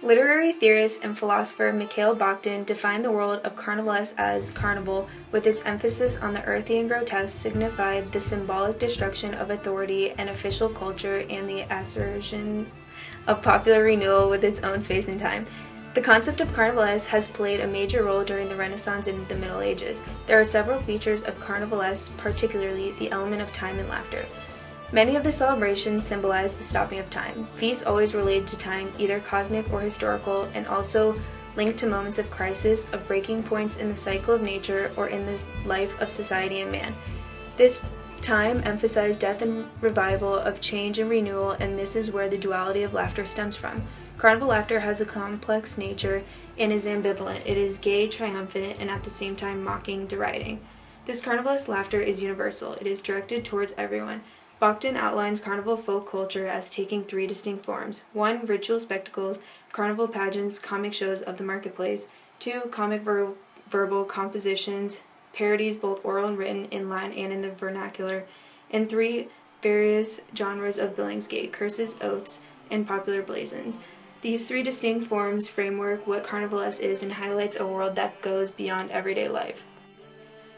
Literary theorist and philosopher Mikhail Bakhtin defined the world of carnivalesque as carnival, with its emphasis on the earthy and grotesque, signified the symbolic destruction of authority and official culture and the assertion of popular renewal with its own space and time. The concept of carnivalesque has played a major role during the Renaissance and the Middle Ages. There are several features of carnivalesque, particularly the element of time and laughter. Many of the celebrations symbolize the stopping of time. Feasts always relate to time, either cosmic or historical, and also linked to moments of crisis, of breaking points in the cycle of nature or in the life of society and man. This time emphasized death and revival, of change and renewal, and this is where the duality of laughter stems from. Carnival laughter has a complex nature and is ambivalent. It is gay, triumphant, and at the same time mocking, deriding. This carnivalesque laughter is universal. It is directed towards everyone. Bakhtin outlines carnival folk culture as taking three distinct forms. 1. Ritual spectacles, carnival pageants, comic shows of the marketplace. 2. Comic verbal compositions, parodies both oral and written in Latin and in the vernacular. And 3. Various genres of billingsgate, curses, oaths, and popular blazons. These three distinct forms framework what carnivalesque is and highlights a world that goes beyond everyday life.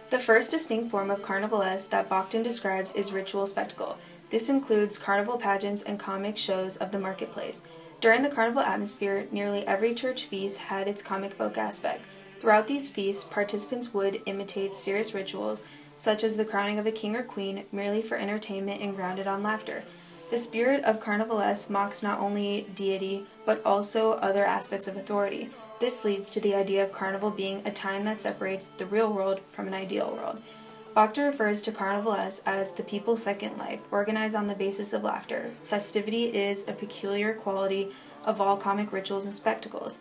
The first distinct form of carnivalesque that Bakhtin describes is ritual spectacle. This includes carnival pageants and comic shows of the marketplace. During the carnival atmosphere, nearly every church feast had its comic folk aspect. Throughout these feasts, participants would imitate serious rituals, such as the crowning of a king or queen, merely for entertainment and grounded on laughter. The spirit of carnivalesque mocks not only deity, but also other aspects of authority. This leads to the idea of carnival being a time that separates the real world from an ideal world. Bakhtin refers to carnivalesque as the people's second life, organized on the basis of laughter. Festivity is a peculiar quality of all comic rituals and spectacles.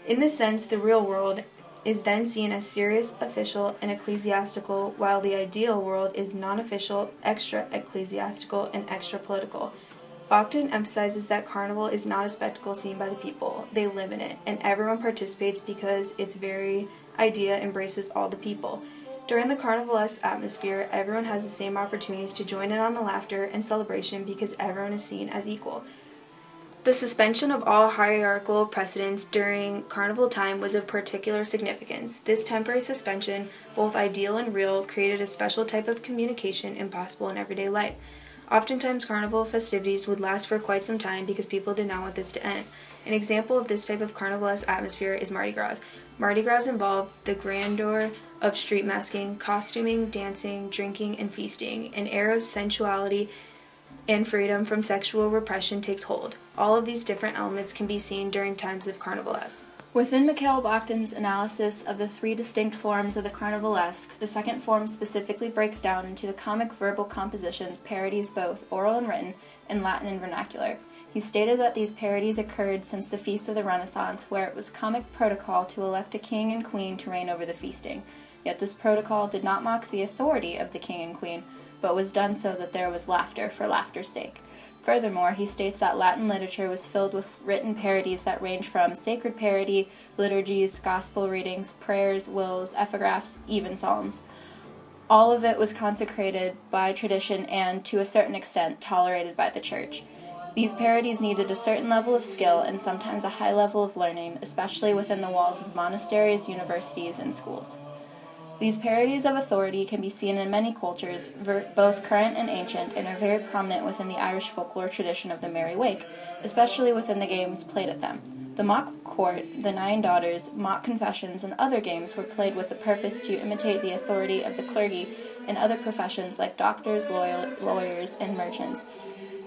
In this sense, the real world is then seen as serious, official, and ecclesiastical, while the ideal world is non-official, extra-ecclesiastical, and extra-political. Bakhtin emphasizes that carnival is not a spectacle seen by the people. They live in it, and everyone participates because its very idea embraces all the people. During the carnivalesque atmosphere, everyone has the same opportunities to join in on the laughter and celebration because everyone is seen as equal. The suspension of all hierarchical precedence during carnival time was of particular significance. This temporary suspension, both ideal and real, created a special type of communication impossible in everyday life. Oftentimes, carnival festivities would last for quite some time because people did not want this to end. An example of this type of carnivalesque atmosphere is Mardi Gras. Mardi Gras involved the grandeur of street masking, costuming, dancing, drinking, and feasting. An air of sensuality and freedom from sexual repression takes hold. All of these different elements can be seen during times of carnivalesque. Within Mikhail Bakhtin's analysis of the three distinct forms of the carnivalesque, the second form specifically breaks down into the comic verbal compositions, parodies both oral and written, in Latin and vernacular. He stated that these parodies occurred since the Feast of the Renaissance, where it was comic protocol to elect a king and queen to reign over the feasting. Yet this protocol did not mock the authority of the king and queen, but was done so that there was laughter for laughter's sake. Furthermore, he states that Latin literature was filled with written parodies that range from sacred parody, liturgies, gospel readings, prayers, wills, epigraphs, even psalms. All of it was consecrated by tradition and, to a certain extent, tolerated by the church. These parodies needed a certain level of skill and sometimes a high level of learning, especially within the walls of monasteries, universities, and schools. These parodies of authority can be seen in many cultures, both current and ancient, and are very prominent within the Irish folklore tradition of the Merry Wake, especially within the games played at them. The mock court, the Nine Daughters, mock confessions, and other games were played with the purpose to imitate the authority of the clergy and other professions like doctors, lawyers, and merchants.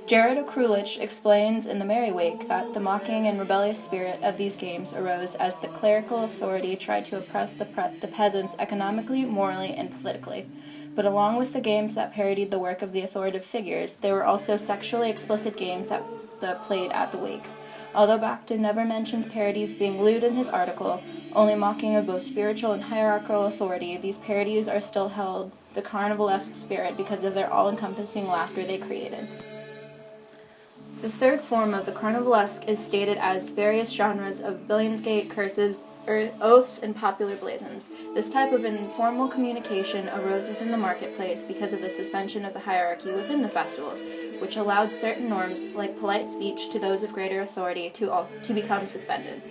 Jared Okrulich explains in The Merry Wake that the mocking and rebellious spirit of these games arose as the clerical authority tried to oppress the peasants economically, morally, and politically. But along with the games that parodied the work of the authoritative figures, there were also sexually explicit games that played at the wakes. Although Bakhtin never mentions parodies being lewd in his article, only mocking of both spiritual and hierarchical authority, these parodies are still held the carnivalesque spirit because of their all-encompassing laughter they created. The third form of the carnivalesque is stated as various genres of billingsgate, curses, oaths, and popular blazons. This type of informal communication arose within the marketplace because of the suspension of the hierarchy within the festivals, which allowed certain norms, like polite speech to those of greater authority, to become suspended.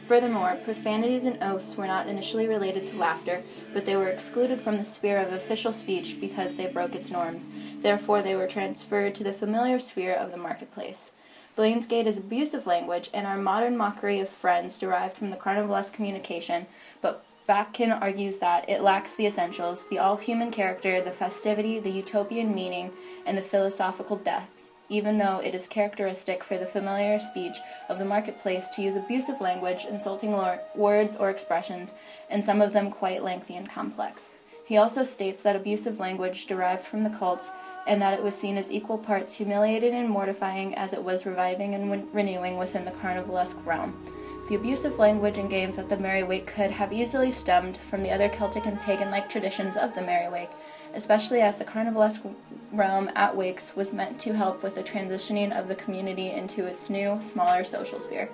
Furthermore, profanities and oaths were not initially related to laughter, but they were excluded from the sphere of official speech because they broke its norms. Therefore, they were transferred to the familiar sphere of the marketplace. Billingsgate is abusive language, and our modern mockery of friends derived from the carnivalesque communication, but Batkin argues that it lacks the essentials, the all-human character, the festivity, the utopian meaning, and the philosophical depth, even though it is characteristic for the familiar speech of the marketplace to use abusive language, insulting words or expressions, and some of them quite lengthy and complex. He also states that abusive language derived from the cults, and that it was seen as equal parts humiliating and mortifying as it was reviving and renewing within the carnivalesque realm. The abusive language and games at the Merry Wake could have easily stemmed from the other Celtic and pagan-like traditions of the Merry Wake, especially as the carnivalesque realm at wakes was meant to help with the transitioning of the community into its new, smaller social sphere.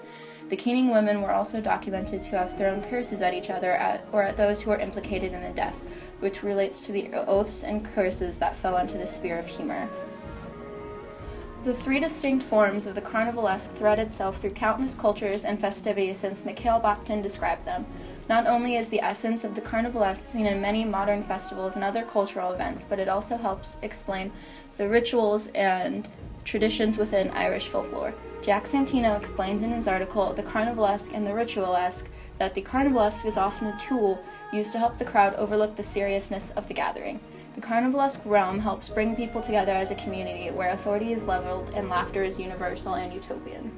The keening women were also documented to have thrown curses at each other or at those who were implicated in the death, which relates to the oaths and curses that fell into the sphere of humor. The three distinct forms of the carnivalesque thread itself through countless cultures and festivities since Mikhail Bakhtin described them. Not only is the essence of the carnivalesque seen in many modern festivals and other cultural events, but it also helps explain the rituals and traditions within Irish folklore. Jack Santino explains in his article, The Carnivalesque and the Ritualesque, that the carnivalesque is often a tool used to help the crowd overlook the seriousness of the gathering. The carnivalesque realm helps bring people together as a community where authority is leveled and laughter is universal and utopian.